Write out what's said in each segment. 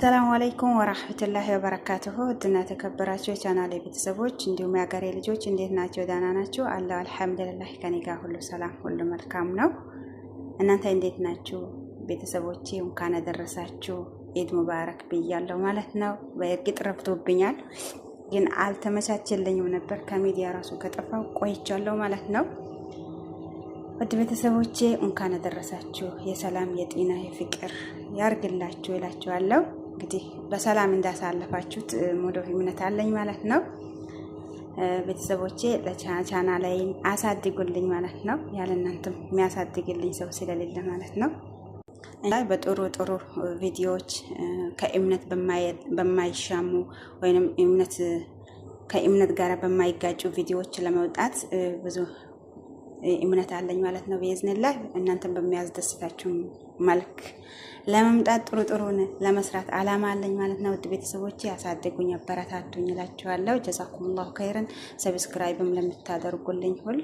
አሰላሙ አለይኩም ወራህመቱላሂ ወበረካቱሁ። ውድና ተከበራችሁ የቻናሌ ቤተሰቦች እንዲሁም የሀገሬ ልጆች እንዴት ናቸው? ደህና ናቸው? አላህ አልሐምዱሊላህ ከኔ ጋር ሁሉ ሰላም ሁሉ መልካም ነው። እናንተ እንዴት ናችሁ? ቤተሰቦቼ እንኳን አደረሳችሁ። ኢድ ሙባረክ ብያለሁ ማለት ነው። በእርግጥ ረፍቶብኛል፣ ግን አልተመቻቸልኝም ነበር። ከሚዲያ ራሱ ከጠፋው ቆይቻለሁ ማለት ነው። ውድ ቤተሰቦቼ እንኳን አደረሳችሁ። የሰላም የጤና የፍቅር ያርግላችሁ እላችኋለሁ። እንግዲህ በሰላም እንዳሳለፋችሁት ሙሉ እምነት አለኝ ማለት ነው። ቤተሰቦቼ ለቻናሌን አሳድጉልኝ ማለት ነው። ያለ እናንተም የሚያሳድግልኝ ሰው ስለሌለ ማለት ነው። በጥሩ ጥሩ ቪዲዮዎች ከእምነት በማይሻሙ ወይንም ከእምነት ጋር በማይጋጩ ቪዲዮዎች ለመውጣት ብዙ እምነት አለኝ ማለት ነው። በኢዝኒላህ እናንተም በሚያስደስታችሁ መልክ ለመምጣት ጥሩን ለመስራት አላማ አለኝ ማለት ነው። ውድ ቤተሰቦቼ ያሳድጉኝ፣ አበረታቱኝ እላችኋለሁ። ጀዛኩሙላሁ ኸይረን። ሰብስክራይብም ለምታደርጉልኝ ሁሉ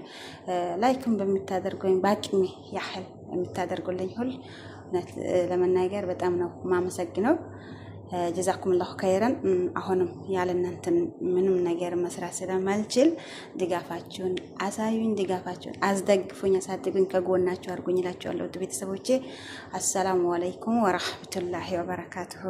ላይክም በምታደርጉኝ ባቂም ያህል የምታደርጉልኝ ሁሉ ለመናገር በጣም ነው ማመሰግነው። ጀዛኩሙላሁ ኸይረን። አሁንም ያለ እናንተ ምንም ነገር መስራት ስለማልችል ድጋፋችሁን አሳዩኝ፣ ድጋፋችሁን አስደግፉኝ፣ አሳድጉኝ፣ ከጎናችሁ አድርጉኝ እላችኋለሁ። ውድ ቤተሰቦቼ አሰላሙ አለይኩም ወራህመቱላሂ ወበረካቱሁ።